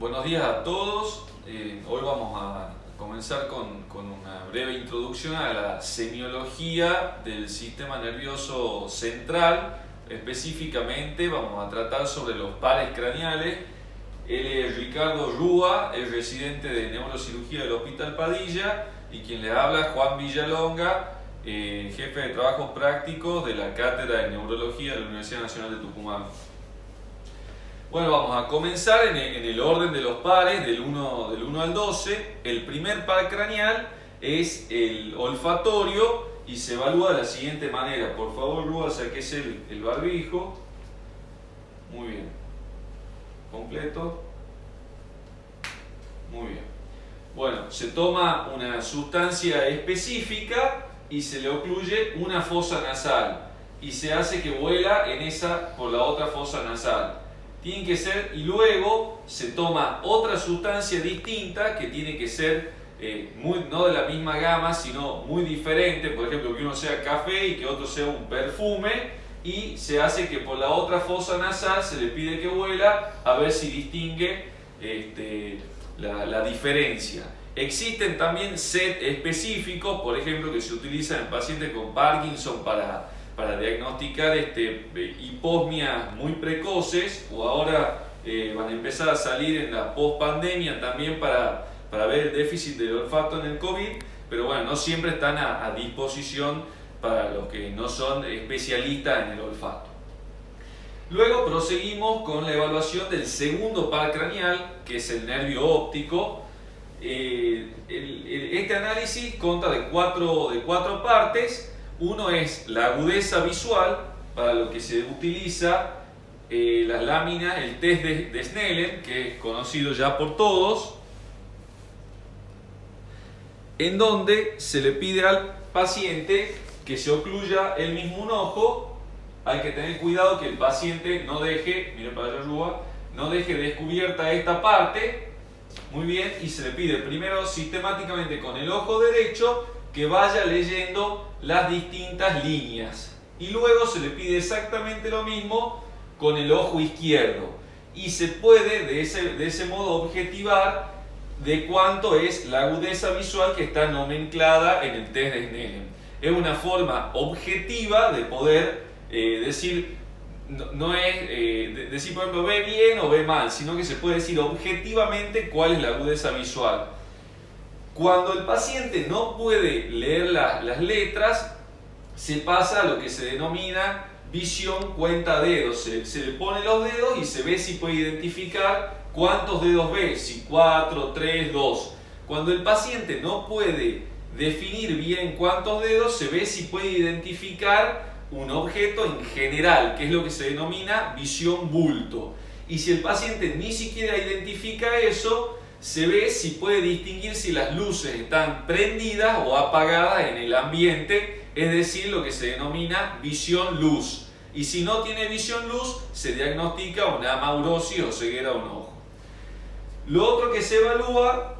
Buenos días a todos. Hoy vamos a comenzar con una breve introducción a la semiología del sistema nervioso central. Específicamente vamos a tratar sobre los pares craneales. Él es Ricardo Rúa, es residente de neurocirugía del Hospital Padilla, y quien les habla Juan Villalonga, jefe de trabajos prácticos de la Cátedra de Neurología de la Universidad Nacional de Tucumán. Bueno, vamos a comenzar en el orden de los pares, del 1 al 12. El primer par craneal es el olfatorio y se evalúa de la siguiente manera. Por favor, Rúa, saquese el barbijo. Muy bien. Completo. Muy bien. Bueno, se toma una sustancia específica y se le ocluye una fosa nasal y se hace que vuela por la otra fosa nasal. Tienen que ser, y luego se toma otra sustancia distinta que tiene que ser no de la misma gama, sino muy diferente. Por ejemplo, que uno sea café y que otro sea un perfume, y se hace que por la otra fosa nasal se le pide que vuela a ver si distingue la diferencia. Existen también set específicos, por ejemplo, que se utilizan en pacientes con Parkinson para diagnosticar hiposmias muy precoces, o ahora van a empezar a salir en la post-pandemia también para ver el déficit del olfato en el COVID, pero bueno, no siempre están a disposición para los que no son especialistas en el olfato. Luego proseguimos con la evaluación del segundo par craneal, que es el nervio óptico. Este análisis consta de cuatro partes. Uno es la agudeza visual, para lo que se utiliza las láminas, el test de Snellen, que es conocido ya por todos, en donde se le pide al paciente que se ocluya él mismo un ojo. Hay que tener cuidado que el paciente no deje, mire para allá Rúa, no deje descubierta esta parte. Muy bien, y se le pide primero sistemáticamente con el ojo derecho que vaya leyendo las distintas líneas, y luego se le pide exactamente lo mismo con el ojo izquierdo, y se puede de ese modo objetivar de cuánto es la agudeza visual que está nomenclada en el test de Snellen. Es una forma objetiva de poder decir, no es decir por ejemplo ve bien o ve mal, sino que se puede decir objetivamente cuál es la agudeza visual. Cuando el paciente no puede leer las letras, se pasa a lo que se denomina visión cuenta dedos. Se le pone los dedos y se ve si puede identificar cuántos dedos ve, si 4, 3, 2. Cuando el paciente no puede definir bien cuántos dedos, se ve si puede identificar un objeto en general, que es lo que se denomina visión bulto. Y si el paciente ni siquiera identifica eso, se ve si puede distinguir si las luces están prendidas o apagadas en el ambiente, es decir, lo que se denomina visión luz. Y si no tiene visión luz, se diagnostica una amaurosis o ceguera de un ojo. Lo otro que se evalúa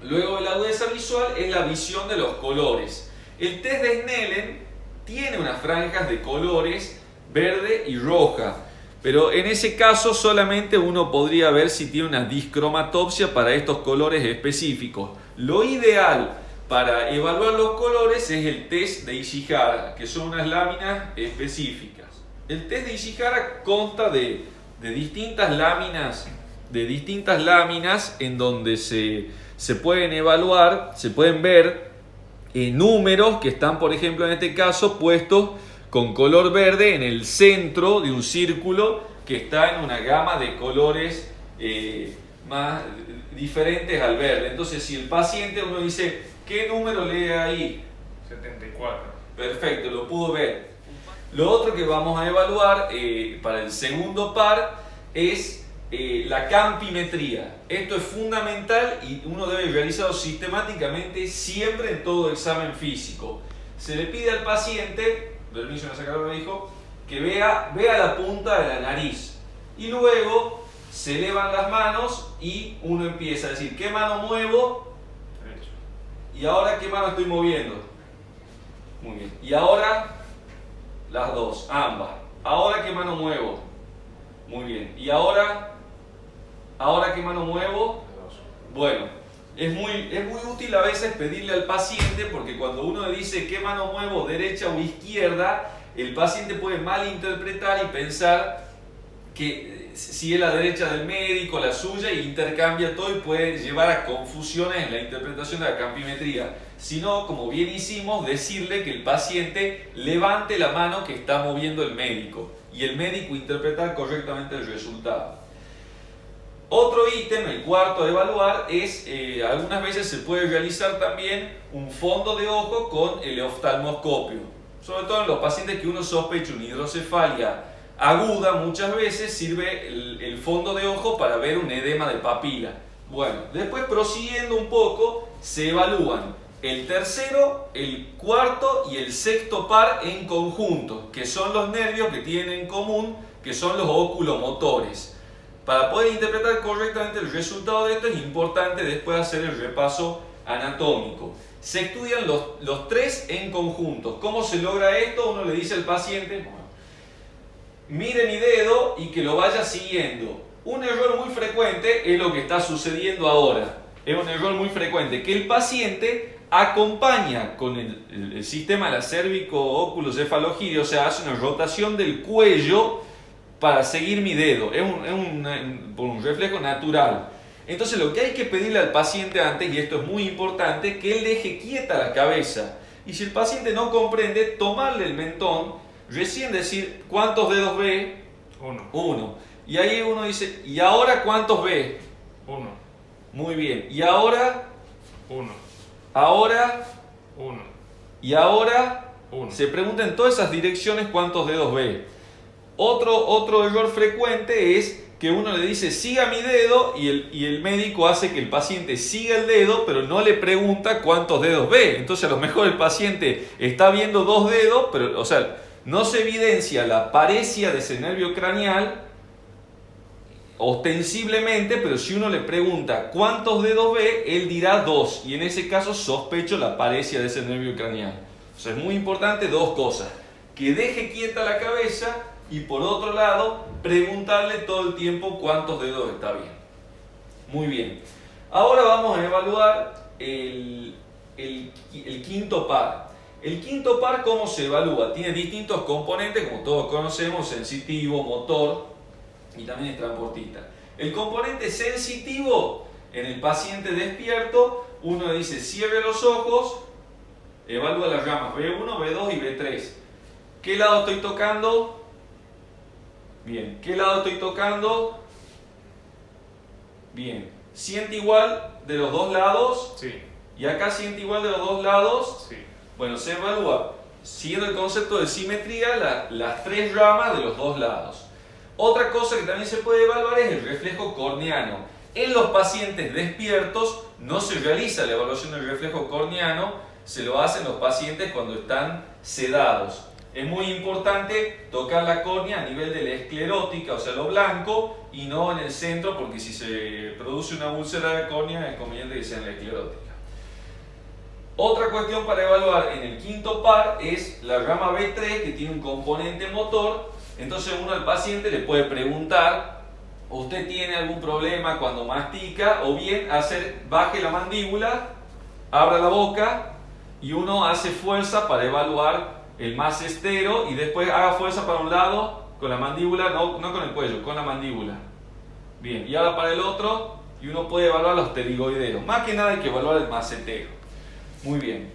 luego de la agudeza visual es la visión de los colores. El test de Snellen tiene unas franjas de colores verde y roja, pero en ese caso solamente uno podría ver si tiene una discromatopsia para estos colores específicos. Lo ideal para evaluar los colores es el test de Ishihara, que son unas láminas específicas. El test de Ishihara consta de distintas láminas en donde se pueden evaluar, se pueden ver números que están, por ejemplo, en este caso puestos con color verde en el centro de un círculo que está en una gama de colores más diferentes al verde. Entonces, si el paciente, uno dice, ¿qué número lee ahí? 74. Perfecto, lo pudo ver. Lo otro que vamos a evaluar para el segundo par es la campimetría. Esto es fundamental y uno debe realizarlo sistemáticamente siempre en todo examen físico. Se le pide al paciente, permiso, me sacaron, me dijo, que vea la punta de la nariz, y luego se elevan las manos y uno empieza a decir, ¿qué mano muevo? Derecho. Y ahora, ¿qué mano estoy moviendo? Muy bien. Y ahora, las dos, ambas. Ahora, ¿qué mano muevo? Muy bien. Y ahora, ¿Ahora qué mano muevo? Bueno, es muy útil a veces pedirle al paciente, porque cuando uno le dice qué mano muevo, derecha o izquierda, el paciente puede malinterpretar y pensar que si es la derecha del médico, la suya, y intercambia todo y puede llevar a confusiones en la interpretación de la campimetría. Sino, como bien hicimos, decirle que el paciente levante la mano que está moviendo el médico y el médico interpretar correctamente el resultado. Otro ítem, el cuarto a evaluar, es algunas veces se puede realizar también un fondo de ojo con el oftalmoscopio. Sobre todo en los pacientes que uno sospecha una hidrocefalia aguda, muchas veces sirve el fondo de ojo para ver un edema de papila. Bueno, después prosiguiendo un poco, se evalúan el tercero, el cuarto y el sexto par en conjunto, que son los nervios que tienen en común, que son los oculomotores. Para poder interpretar correctamente el resultado de esto es importante después hacer el repaso anatómico. Se estudian los tres en conjunto. ¿Cómo se logra esto? Uno le dice al paciente, mire mi dedo y que lo vaya siguiendo. Un error muy frecuente es lo que está sucediendo ahora. Es un error muy frecuente que el paciente acompaña con el sistema de la cérvico-óculo-cefalogiria, o sea, hace una rotación del cuello para seguir mi dedo. Es un reflejo natural. Entonces lo que hay que pedirle al paciente antes, y esto es muy importante, que él deje quieta la cabeza. Y si el paciente no comprende, tomarle el mentón, recién decir, ¿cuántos dedos ve? Uno. Y ahí uno dice, ¿y ahora cuántos ve? Uno. Muy bien. ¿Y ahora? Uno. Ahora. Uno. Y ahora. Uno. Se pregunta en todas esas direcciones cuántos dedos ve. Otro error frecuente es que uno le dice siga mi dedo y el médico hace que el paciente siga el dedo, pero no le pregunta cuántos dedos ve. Entonces a lo mejor el paciente está viendo 2 dedos, pero, o sea, no se evidencia la paresia de ese nervio craneal ostensiblemente, pero si uno le pregunta cuántos dedos ve, él dirá 2, y en ese caso sospecho la paresia de ese nervio craneal. O sea, es muy importante 2 cosas: que deje quieta la cabeza, y por otro lado, preguntarle todo el tiempo cuántos dedos está bien. Muy bien. Ahora vamos a evaluar el quinto par. El quinto par, ¿cómo se evalúa? Tiene distintos componentes, como todos conocemos: sensitivo, motor y también es transportista. El componente sensitivo, en el paciente despierto, uno dice cierre los ojos, evalúa las ramas B1, B2 y B3. ¿Qué lado estoy tocando? Bien. ¿Qué lado estoy tocando? Bien. ¿Siente igual de los 2 lados? Sí. ¿Y acá siente igual de los 2 lados? Sí. Bueno, se evalúa, siguiendo el concepto de simetría, las 3 ramas de los 2 lados. Otra cosa que también se puede evaluar es el reflejo corneano. En los pacientes despiertos no se realiza la evaluación del reflejo corneano, se lo hacen los pacientes cuando están sedados. Es muy importante tocar la córnea a nivel de la esclerótica, o sea, lo blanco, y no en el centro, porque si se produce una úlcera de córnea es conveniente que sea en la esclerótica. Otra cuestión para evaluar en el quinto par es la rama B3, que tiene un componente motor. Entonces uno al paciente le puede preguntar, ¿usted tiene algún problema cuando mastica? O bien baje la mandíbula, abra la boca y uno hace fuerza para evaluar el masestero y después haga fuerza para un lado con la mandíbula, no con el cuello, con la mandíbula. Bien, y ahora para el otro, y uno puede evaluar los pterigoideos. Más que nada hay que evaluar el massetero. Muy bien.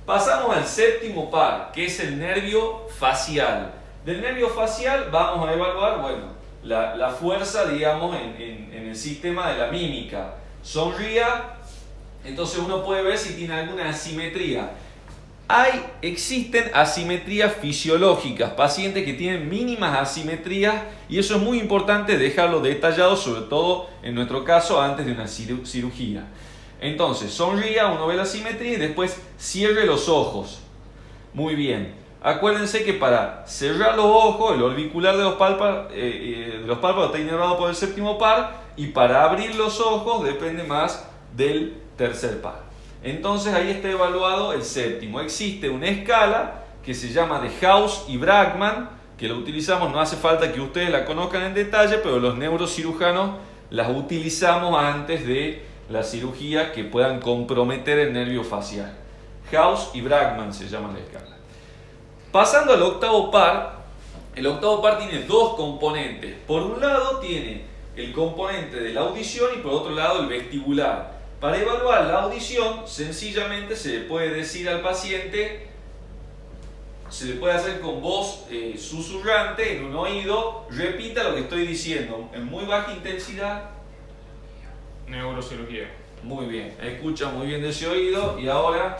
Pasamos al séptimo par, que es el nervio facial. Del nervio facial vamos a evaluar, bueno, la fuerza, digamos, en el sistema de la mímica. Sonría, entonces uno puede ver si tiene alguna asimetría. Existen asimetrías fisiológicas, pacientes que tienen mínimas asimetrías, y eso es muy importante dejarlo detallado, sobre todo en nuestro caso antes de una cirugía. Entonces, sonría, uno ve la asimetría y después cierre los ojos. Muy bien. Acuérdense que para cerrar los ojos, el orbicular de los párpados está inervado por el séptimo par, y para abrir los ojos depende más del tercer par. Entonces ahí está evaluado el séptimo. Existe una escala que se llama de House y Bragman, que lo utilizamos, no hace falta que ustedes la conozcan en detalle, pero los neurocirujanos las utilizamos antes de las cirugías que puedan comprometer el nervio facial. House y Brakman se llama la escala. Pasando al octavo par, el octavo par tiene dos componentes. Por un lado tiene el componente de la audición y por otro lado el vestibular. Para evaluar la audición, sencillamente se le puede decir al paciente, se le puede hacer con voz susurrante en un oído, repita lo que estoy diciendo en muy baja intensidad. Neurocirugía. Muy bien, escucha muy bien de ese oído y ahora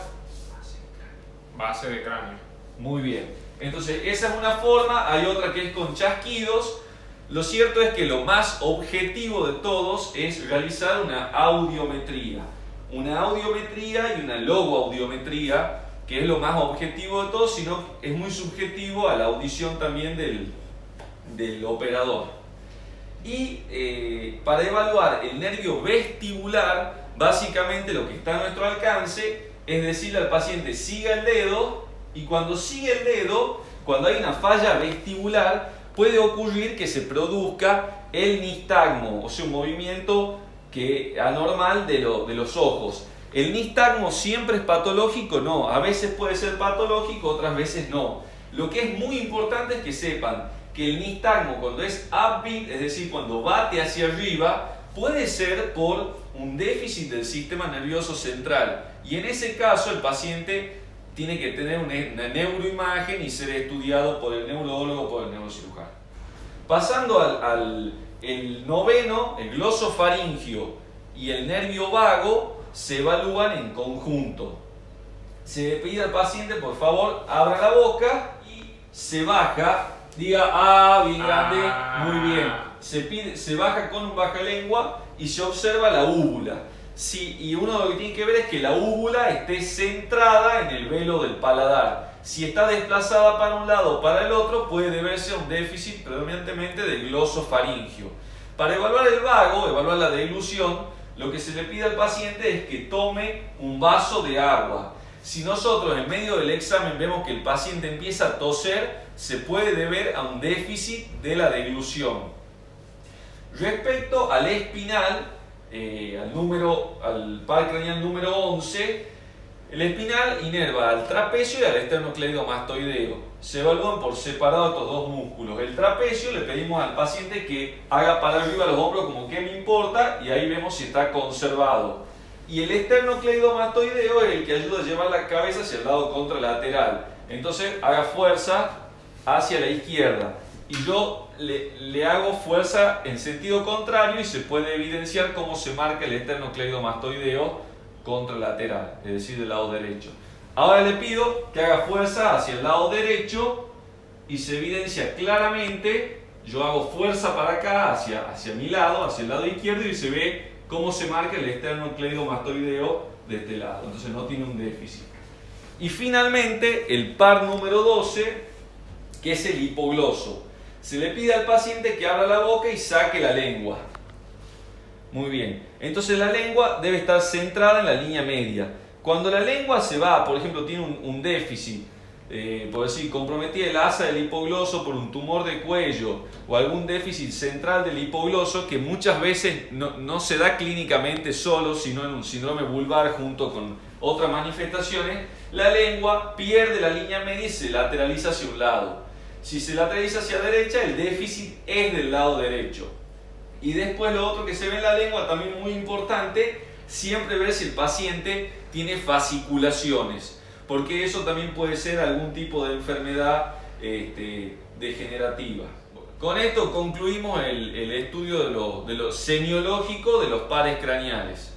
base de cráneo. muy bien. Entonces esa es una forma, hay otra que es con chasquidos. Lo cierto es que lo más objetivo de todos es realizar una audiometría. Una audiometría y una logoaudiometría, que es lo más objetivo de todos, sino es muy subjetivo a la audición también del operador. Y para evaluar el nervio vestibular, básicamente lo que está a nuestro alcance es decirle al paciente siga el dedo, y cuando sigue el dedo, cuando hay una falla vestibular, puede ocurrir que se produzca el nistagmo, o sea, un movimiento anormal de los ojos. ¿El nistagmo siempre es patológico? No, a veces puede ser patológico, otras veces no. Lo que es muy importante es que sepan que el nistagmo, cuando es upbeat, es decir, cuando bate hacia arriba, puede ser por un déficit del sistema nervioso central. Y en ese caso el paciente tiene que tener una neuroimagen y ser estudiado por el neurólogo o por el neurocirujano. Pasando al noveno, el glosofaringio y el nervio vago se evalúan en conjunto. Se le pide al paciente, por favor, abra la boca y se baja, diga ah, bien grande, muy bien. Se baja con un bajalengua y se observa la úvula. Sí, y uno lo que tiene que ver es que la úvula esté centrada en el velo del paladar. Si está desplazada para un lado o para el otro, puede deberse a un déficit predominantemente del glosofaringio. Para evaluar el vago, evaluar la deglución, lo que se le pide al paciente es que tome un vaso de agua. Si nosotros en medio del examen vemos que el paciente empieza a toser, se puede deber a un déficit de la deglución. Respecto al espinal, al par craneal número 11, el espinal inerva al trapecio y al esternocleidomastoideo. Se evalúan por separado estos dos músculos. El trapecio le pedimos al paciente que haga para arriba los hombros como que me importa y ahí vemos si está conservado. Y el esternocleidomastoideo es el que ayuda a llevar la cabeza hacia el lado contralateral. Entonces haga fuerza hacia la izquierda. Y yo le hago fuerza en sentido contrario y se puede evidenciar cómo se marca el esternocleidomastoideo contralateral, es decir, del lado derecho. Ahora le pido que haga fuerza hacia el lado derecho y se evidencia claramente, yo hago fuerza para acá, hacia mi lado, hacia el lado izquierdo y se ve cómo se marca el esternocleidomastoideo de este lado, entonces no tiene un déficit. Y finalmente el par número 12, que es el hipogloso. Se le pide al paciente que abra la boca y saque la lengua. Muy bien, entonces la lengua debe estar centrada en la línea media. Cuando la lengua se va, por ejemplo, tiene un déficit, por decir, comprometida el asa del hipogloso por un tumor de cuello o algún déficit central del hipogloso que muchas veces no se da clínicamente solo, sino en un síndrome vulvar junto con otras manifestaciones, la lengua pierde la línea media y se lateraliza hacia un lado. Si se lateraliza hacia la derecha, el déficit es del lado derecho. Y después lo otro que se ve en la lengua, también muy importante, siempre ver si el paciente tiene fasciculaciones, porque eso también puede ser algún tipo de enfermedad degenerativa. Con esto concluimos el estudio de lo semiológico de los pares craneales.